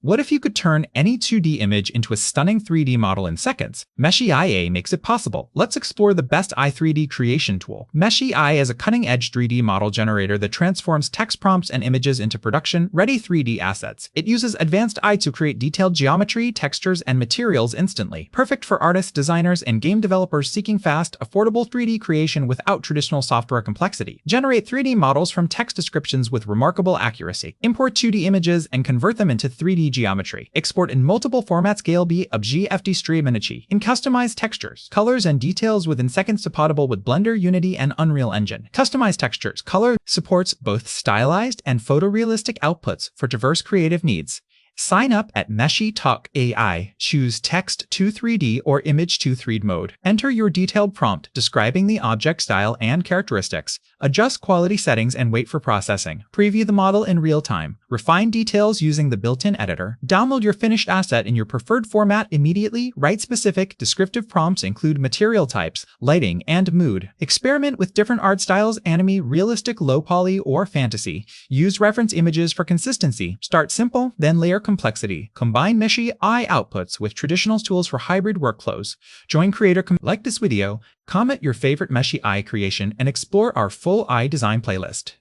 What if you could turn any 2D image into a stunning 3D model in seconds? Meshy AI makes it possible. Let's explore the best i3D creation tool. Meshy AI is a cutting-edge 3D model generator that transforms text prompts and images into production-ready 3D assets. It uses advanced AI to create detailed geometry, textures, and materials instantly. Perfect for artists, designers, and game developers seeking fast, affordable 3D creation without traditional software complexity. Generate 3D models from text descriptions with remarkable accuracy. Import 2D images and convert them into 3D geometry. Export in multiple formats: DALL-E, FT Stream, and Meshy. In customized textures, colors, and details within seconds, compatible with Blender, Unity, and Unreal Engine. Customized textures. Color supports both stylized and photorealistic outputs for diverse creative needs. Sign up at Meshy AI. Choose Text to 3D or Image to 3D mode. Enter your detailed prompt describing the object style and characteristics. Adjust quality settings and wait for processing. Preview the model in real time. Refine details using the built-in editor. Download your finished asset in your preferred format immediately. Write specific, descriptive prompts, include material types, lighting, and mood. Experiment with different art styles: anime, realistic, low poly, or fantasy. Use reference images for consistency. Start simple, then layer complexity. Combine Meshy AI outputs with traditional tools for hybrid workflows. Join creator. Like this video, comment your favorite Meshy AI creation, and explore our full AI design playlist.